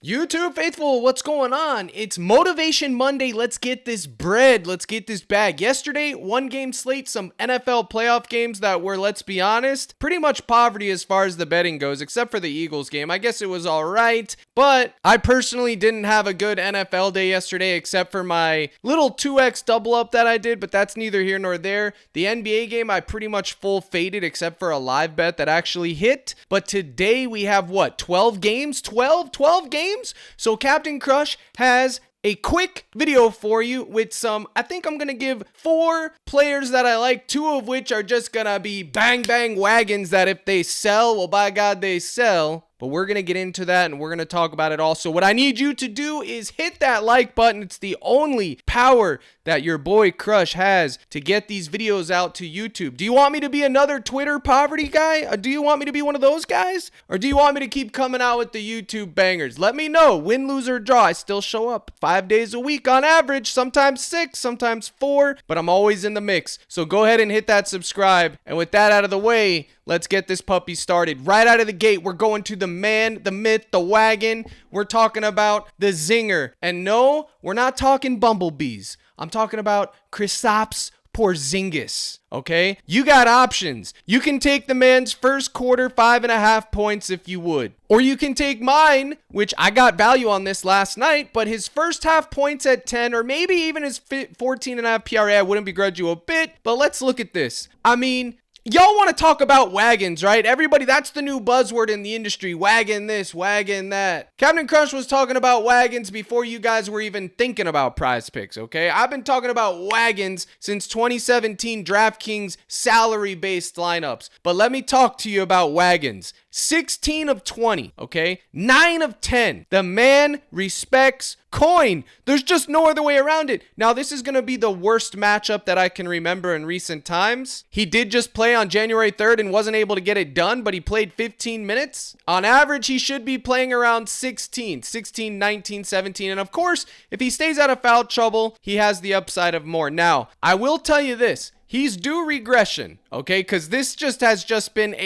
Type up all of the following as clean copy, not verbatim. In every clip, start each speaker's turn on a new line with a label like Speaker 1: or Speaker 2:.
Speaker 1: YouTube faithful, what's going on? It's Motivation Monday. Let's get this bread. Let's get this bag. Yesterday, one game slate, some NFL playoff games that were, let's be honest, pretty much poverty as far as the betting goes, except for the Eagles game. I guess it was all right, but I personally didn't have a good NFL day yesterday except for my little 2x double up that I did, but that's neither here nor there. The NBA game, I pretty much full faded except for a live bet that actually hit. But today we have what, 12 games? 12 games? So Captain Crush has a quick video for you with I think I'm going to give 4 players that I like, 2 of which are just going to be bang wagons that if they sell, well, by God, they sell. But we're going to get into that and we're going to talk about it all. So what I need you to do is hit that like button. It's the only power that your boy Crush has to get these videos out to YouTube. Do you want me to be another Twitter poverty guy? Or do you want me to be one of those guys? Or do you want me to keep coming out with the YouTube bangers? Let me know. Win, lose, or draw. I still show up 5 days a week on average. Sometimes 6, sometimes 4. But I'm always in the mix. So go ahead and hit that subscribe. And with that out of the way, let's get this puppy started. Right out of the gate, we're going to the man, the myth, the wagon. We're talking about the zinger. And no, we're not talking bumblebees. I'm talking about Kristaps Porzingis, okay? You got options. You can take the man's first quarter 5.5 points if you would. Or you can take mine, which I got value on this last night, but his first half points at 10, or maybe even his 14.5 PRA, I wouldn't begrudge you a bit. But let's look at this. I mean, y'all want to talk about wagons, right? Everybody, that's the new buzzword in the industry. Wagon this, wagon that. Captain Crush was talking about wagons before you guys were even thinking about prize picks, okay? I've been talking about wagons since 2017 DraftKings salary-based lineups. But let me talk to you about wagons. 16 of 20, okay? 9 of 10. The man respects coin. There's just no other way around it. Now, this is going to be the worst matchup that I can remember in recent times. He did just play on January 3rd and wasn't able to get it done, but he played 15 minutes. On average, he should be playing around 16, 19, 17. And of course, if he stays out of foul trouble, he has the upside of more. Now, I will tell you this. He's due regression, okay? Because this has been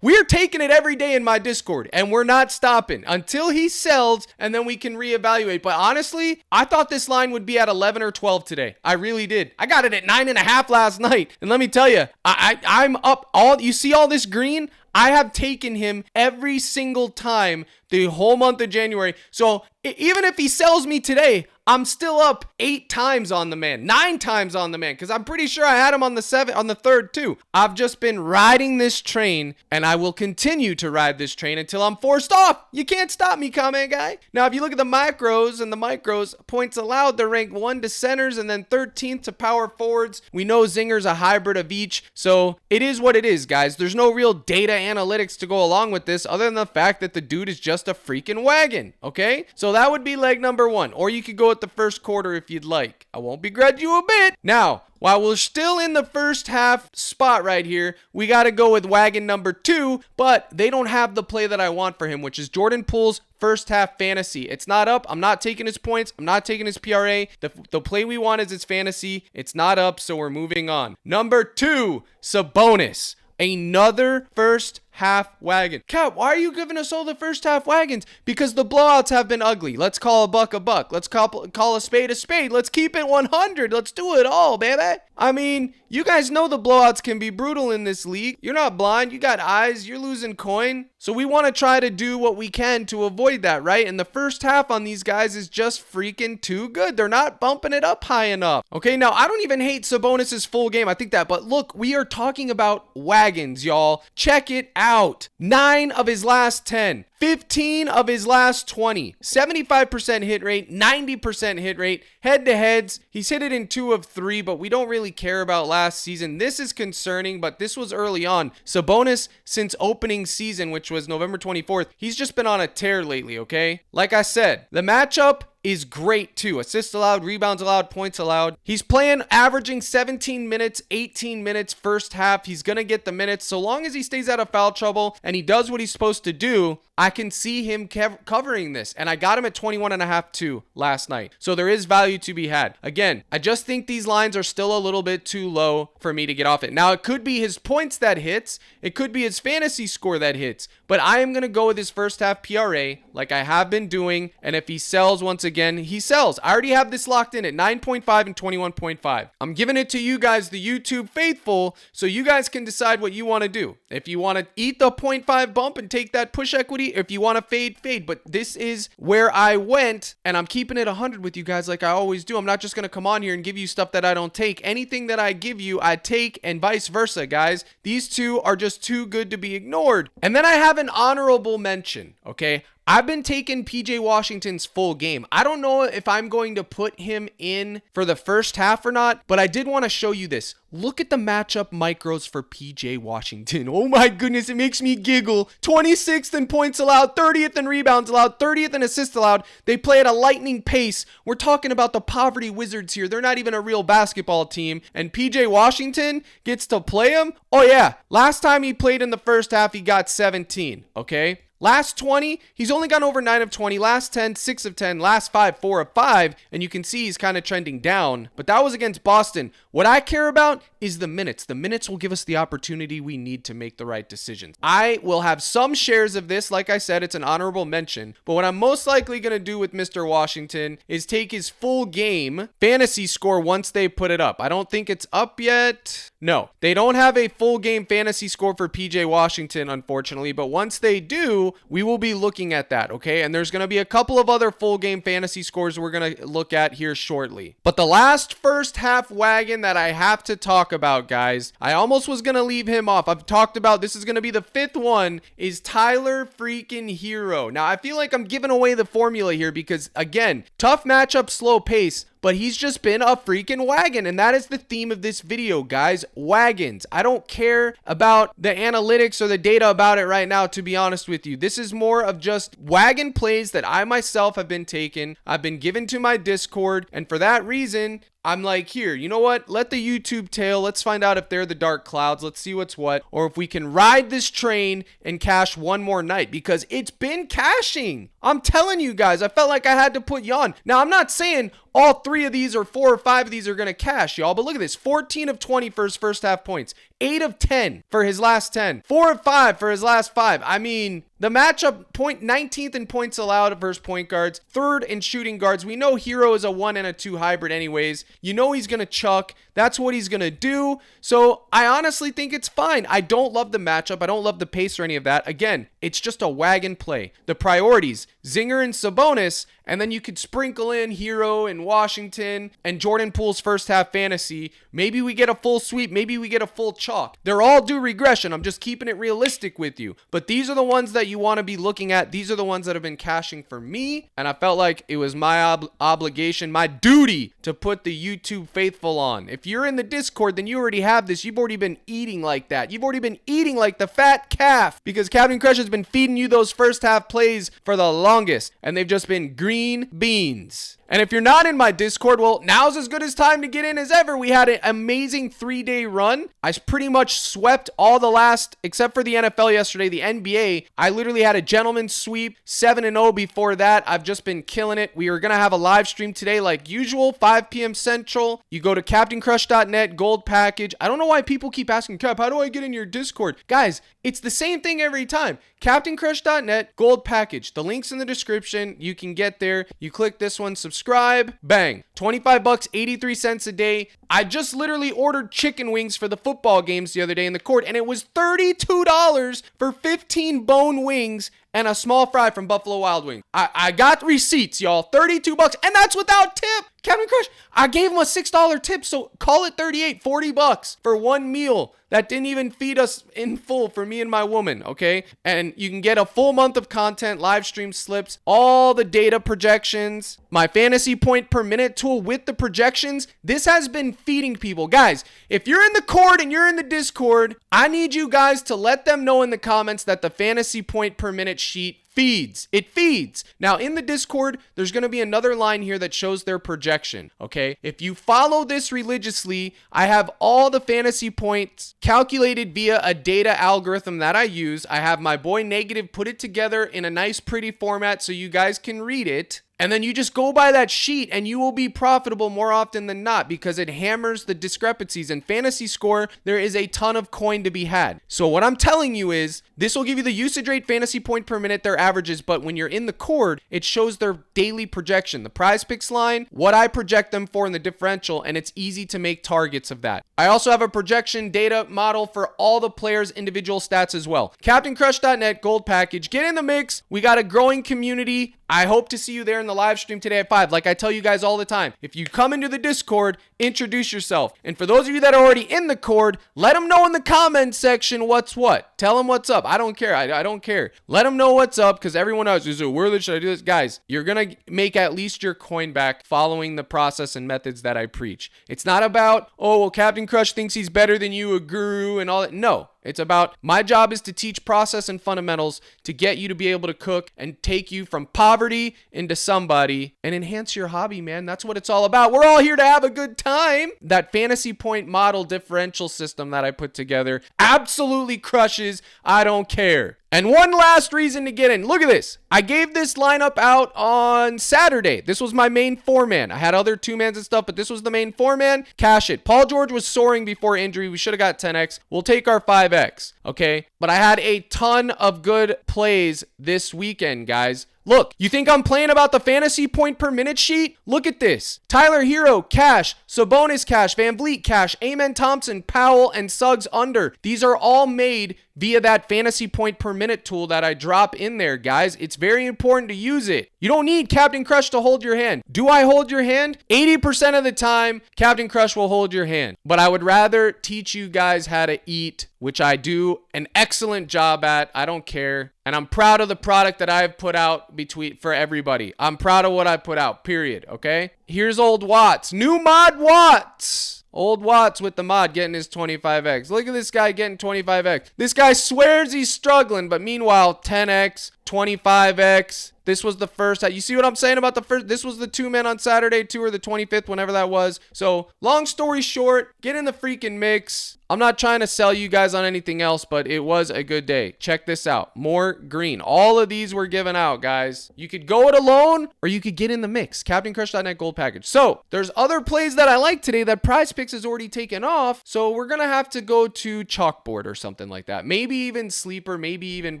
Speaker 1: we're taking it every day in my Discord, and we're not stopping until he sells, and then we can reevaluate. But honestly, I thought this line would be at 11 or 12 today. I really did. I got it at 9.5 last night. And let me tell you, I'm up you see all this green? I have taken him every single time the whole month of January. So even if he sells me today, I'm still up 8 times on the man, 9 times on the man, because I'm pretty sure I had him on the 3rd too. I've just been riding this train, and I will continue to ride this train until I'm forced off. You can't stop me, comment guy. Now, if you look at the macros and the micros, points allowed, they're ranked 1 to centers and then 13th to power forwards. We know Zinger's a hybrid of each, so it is what it is, guys. There's no real data analytics to go along with this other than the fact that the dude is just a freaking wagon, okay? So that would be leg number 1, or you could go with the first quarter if you'd like. I won't begrudge you a bit. Now, while we're still in the first half spot right here, we got to go with wagon number 2, but they don't have the play that I want for him, which is Jordan Poole's first half fantasy. It's not up. I'm not taking his points. I'm not taking his PRA. The play we want is his fantasy. It's not up, so we're moving on. Number 2, Sabonis. Another first half wagon. Cap, why are you giving us all the first half wagons? Because the blowouts have been ugly. Let's call a buck a buck. Let's call a spade a spade. Let's keep it 100. Let's do it all, baby. I mean, you guys know the blowouts can be brutal in this league. You're not blind. You got eyes. You're losing coin. So we want to try to do what we can to avoid that, right? And the first half on these guys is just freaking too good. They're not bumping it up high enough. Okay, now I don't even hate Sabonis' full game. I think that, but look, we are talking about wagons, y'all. Check it out. 9 of his last 10. 15 of his last 20, 75% hit rate, 90% hit rate, head-to-heads. He's hit it in 2 of 3, but we don't really care about last season. This is concerning, but this was early on. Sabonis, since opening season, which was November 24th, he's just been on a tear lately, okay? Like I said, the matchup is great too. Assists allowed, rebounds allowed, points allowed. He's playing, averaging 17 minutes, 18 minutes first half. He's going to get the minutes. So long as he stays out of foul trouble and he does what he's supposed to do, I can see him covering this. And I got him at 21.5 too last night. So there is value to be had. Again, I just think these lines are still a little bit too low for me to get off it. Now, it could be his points that hits. It could be his fantasy score that hits. But I am going to go with his first half PRA like I have been doing. And if he sells once again, he sells. I already have this locked in at 9.5 and 21.5. I'm giving it to you guys, the YouTube faithful, so you guys can decide what you want to do. If you want to eat the 0.5 bump and take that push equity, if you want to fade. But this is where I went, and I'm keeping it 100 with you guys like I always do. I'm not just going to come on here and give you stuff that I don't take. Anything that I give you, I take, and vice versa, guys. These two are just too good to be ignored. And then I have an honorable mention, okay? I've been taking PJ Washington's full game. I don't know if I'm going to put him in for the first half or not, but I did want to show you this. Look at the matchup micros for PJ Washington. Oh my goodness, it makes me giggle. 26th in points allowed, 30th in rebounds allowed, 30th in assists allowed. They play at a lightning pace. We're talking about the poverty wizards here. They're not even a real basketball team. And PJ Washington gets to play them? Oh yeah, last time he played in the first half, he got 17, okay? Last 20, he's only gone over 9 of 20. Last 10, 6 of 10. Last 5, 4 of 5. And you can see he's kind of trending down. But that was against Boston. What I care about is the minutes. The minutes will give us the opportunity we need to make the right decisions. I will have some shares of this. Like I said, it's an honorable mention. But what I'm most likely going to do with Mr. Washington is take his full game fantasy score once they put it up. I don't think it's up yet. No, they don't have a full game fantasy score for PJ Washington, unfortunately. But once they do, we will be looking at that, okay? And there's going to be a couple of other full game fantasy scores we're going to look at here shortly. But the last first half wagon that I have to talk about, guys, I almost was going to leave him off. I've talked about, this is going to be the 5th one, is Tyler freaking Herro. Now, I feel like I'm giving away the formula here because, again, tough matchup, slow pace. But he's just been a freaking wagon. And that is the theme of this video, guys. Wagons. I don't care about the analytics or the data about it right now, to be honest with you. This is more of just wagon plays that I myself have been taking. I've been given to my Discord. And for that reason, I'm like, here, you know what? Let the YouTube tail. Let's find out if they're the dark clouds. Let's see what's what. Or if we can ride this train and cash one more night, because it's been cashing. I'm telling you guys, I felt like I had to put you on. Now, I'm not saying all 3 of these or 4 or 5 of these are going to cash, y'all. But look at this. 14 of 20 for his first half points. 8 of 10 for his last 10. 4 of 5 for his last 5. I mean, the matchup, 19th in points allowed versus point guards. 3rd in shooting guards. We know Herro is a 1 and a 2 hybrid anyways. You know he's going to chuck. That's what he's going to do. So I honestly think it's fine. I don't love the matchup. I don't love the pace or any of that. Again, it's just a wagon play. The priorities, Zinger and Sabonis, and then you could sprinkle in Herro and Washington and Jordan Poole's first half fantasy. Maybe we get a full sweep. Maybe we get a full chalk. They're all due regression. I'm just keeping it realistic with you. But these are the ones that you want to be looking at. These are the ones that have been cashing for me. And I felt like it was my obligation, my duty to put the YouTube faithful on. If you're in the Discord, then you already have this. You've already been eating like that. You've already been eating like the fat calf because Captain Crush has been feeding you those first half plays for the longest. And they've just been green beans. And if you're not in my Discord, well, now's as good as time to get in as ever. We had an amazing 3-day run. I pretty much swept all the last, except for the NFL yesterday, the NBA. I literally had a gentleman's sweep, 7-0 before that. I've just been killing it. We are going to have a live stream today like usual, 5 p.m. Central. You go to CaptainCrush.net, gold package. I don't know why people keep asking, Cap, how do I get in your Discord? Guys, it's the same thing every time. CaptainCrush.net, gold package. The link's in the description. You can get there. You click this one, subscribe, bang. $25, 83 cents a day. I just literally ordered chicken wings for the football games the other day in the court, and it was $32 for 15 bone wings and a small fry from Buffalo Wild Wings. I got receipts, y'all. $32, and that's without tip. Captain Crush, I gave him a $6 tip, so call it $38, $40 for one meal that didn't even feed us in full for me and my woman, okay? And you can get a full month of content, live stream slips, all the data projections, my fantasy point per minute tool with the projections. This has been feeding people. Guys, if you're in the Cord and you're in the Discord, I need you guys to let them know in the comments that the fantasy point per minute sheet feeds. It feeds. Now in the Discord, there's going to be another line here that shows their projection, okay? If you follow this religiously, I have all the fantasy points calculated via a data algorithm that I use. I have my boy Negative put it together in a nice pretty format so you guys can read it. And then you just go by that sheet and you will be profitable more often than not because it hammers the discrepancies. In fantasy score, there is a ton of coin to be had. So what I'm telling you is this will give you the usage rate, fantasy point per minute, their averages. But when you're in the cord, it shows their daily projection, the PrizePicks line, what I project them for in the differential, and it's easy to make targets of that. I also have a projection data model for all the players' individual stats as well. CaptainCrush.net gold package. Get in the mix. We got a growing community. I hope to see you there in the live stream today at 5. Like I tell you guys all the time, if you come into the Discord, introduce yourself. And for those of you that are already in the Cord, let them know in the comments section what's what. Tell them what's up. I don't care. I don't care. Let them know what's up because everyone else is, worth it? Should I do this? Guys, you're going to make at least your coin back following the process and methods that I preach. It's not about, oh, well, Captain Crush thinks he's better than you, a guru and all that. No. It's about my job is to teach process and fundamentals to get you to be able to cook and take you from poverty into somebody and enhance your hobby, man. That's what it's all about. We're all here to have a good time. That fantasy point model differential system that I put together absolutely crushes. I don't care. And one last reason to get in. Look at this. I gave this lineup out on Saturday. This was my main four-man. I had other two-mans and stuff, but this was the main four-man. Cash it. Paul George was soaring before injury. We should have got 10x. We'll take our 5x, okay? But I had a ton of good plays this weekend, guys. Look, you think I'm playing about the fantasy point per minute sheet? Look at this. Tyler Herro, cash. Sabonis, cash. Van Vliet, cash. Amen Thompson, Powell, and Suggs under. These are all made via that fantasy point per minute tool that I drop in there, guys. It's very important to use it. You don't need Captain Crush to hold your hand. Do I hold your hand? 80% of the time, Captain Crush will hold your hand. But I would rather teach you guys how to eat, which I do an excellent job at. I don't care. And I'm proud of the product that I've put out for everybody. I'm proud of what I put out, period, okay? Here's old Watts. New mod Watts. Old Watts with the mod getting his 25x. Look at this guy getting 25x. This guy swears he's struggling, but meanwhile, 10x, 25x. This was the first. You see what I'm saying about the first? This was the two-man on Saturday, 2 or the 25th, whenever that was. So, long story short, get in the freaking mix. I'm not trying to sell you guys on anything else, but it was a good day. Check this out. More green. All of these were given out, guys. You could go it alone, or you could get in the mix. CaptainCrush.net gold package. So, there's other plays that I like today that PrizePicks has already taken off. So, we're going to have to go to Chalkboard or something like that. Maybe even Sleeper, maybe even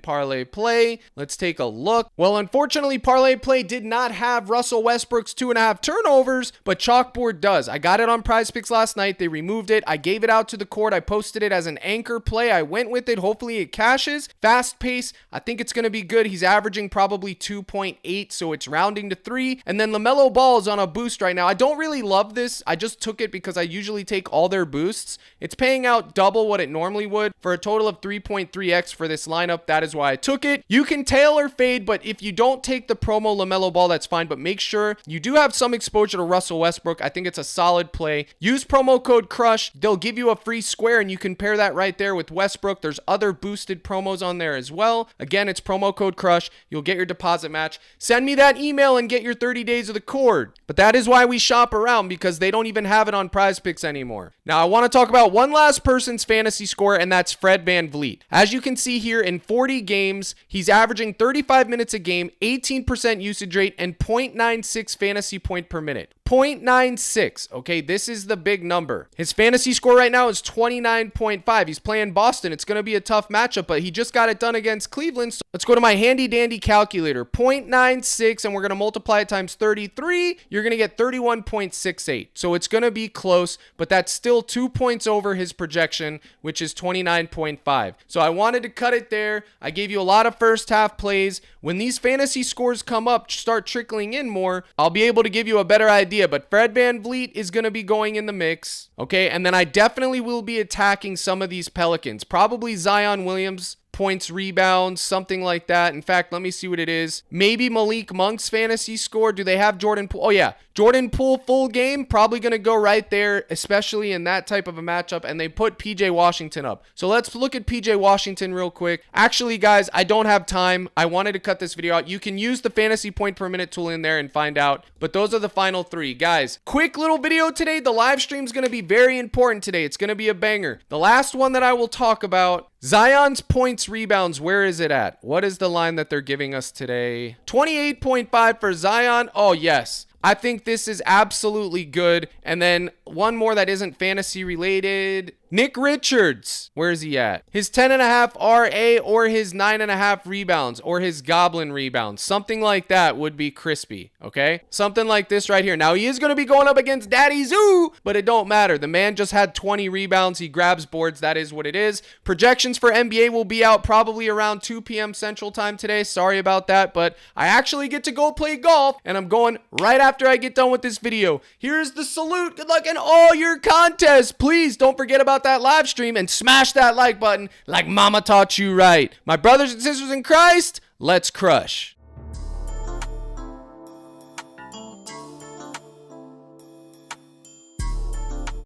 Speaker 1: Parlay Play. Let's take a look. Well, unfortunately, Parlay Play did not have Russell Westbrook's 2.5 turnovers, but Chalkboard does. I got it on PrizePicks last night. They removed it. I gave it out to the court. I posted it as an anchor play. I went with it. Hopefully it cashes. Fast pace. I think it's going to be good. He's averaging probably 2.8, so it's rounding to 3. And then LaMelo Ball is on a boost right now. I don't really love this. I just took it because I usually take all their boosts. It's paying out double what it normally would for a total of 3.3x for this lineup. That is why I took it. You can tail or fade, but if you don't take the promo LaMelo Ball, that's fine. But make sure you do have some exposure to Russell Westbrook. I think it's a solid play. Use promo code CRUSH. They'll give you a free square, and you can pair that right there with Westbrook. There's other boosted promos on there as well. Again, it's promo code CRUSH. You'll get your deposit match. Send me that email and get your 30 days of the cord. But that is why we shop around, because they don't even have it on PrizePicks anymore. Now, I want to talk about one last person's fantasy score, and that's Fred Van Vliet. As you can see here, in 40 games, he's averaging 35 minutes a game, 18% usage rate, and 0.96 fantasy point per minute. 0.96. Okay, this is the big number. His fantasy score right now is 29.5. He's playing Boston. It's going to be a tough matchup, but he just got it done against Cleveland. So let's go to my handy dandy calculator. 0.96, and we're going to multiply it times 33. You're going to get 31.68. So it's going to be close, but that's still 2 points over his projection, which is 29.5. So I wanted to cut it there. I gave you a lot of first half plays. When these fantasy scores come up, start trickling in more, I'll be able to give you a better idea. But Fred Van Vliet is going to be going in the mix, okay? And then I definitely will be attacking some of these Pelicans. Probably Zion Williams, points, rebounds, something like that. In fact, let me see what it is. Maybe Malik Monk's fantasy score. Do they have Jordan Poole? Oh, yeah. Jordan Poole full game, probably going to go right there, especially in that type of a matchup. And they put PJ Washington up. So let's look at PJ Washington real quick. Actually, guys, I don't have time. I wanted to cut this video out. You can use the fantasy point per minute tool in there and find out. But those are the final three. Guys, quick little video today. The live stream is going to be very important today. It's going to be a banger. The last one that I will talk about, Zion's points, rebounds, where is it at? What is the line that they're giving us today? 28.5 for Zion. Oh, yes. I think this is absolutely good. And then one more that isn't fantasy related. Nick Richards, where is he at? His 10.5 RA or his 9.5 rebounds or his goblin rebounds. Something like that would be crispy, okay? Something like this right here. Now, he is going to be going up against Daddy Zoo, but it don't matter. The man just had 20 rebounds. He grabs boards. That is what it is. Projections for NBA will be out probably around 2 p.m. Central Time today. Sorry about that, but I actually get to go play golf, and I'm going right after I get done with this video. Here's the salute. Good luck in all your contests. Please don't forget about that live stream and smash that like button like mama taught you right. My brothers and sisters in Christ, let's crush.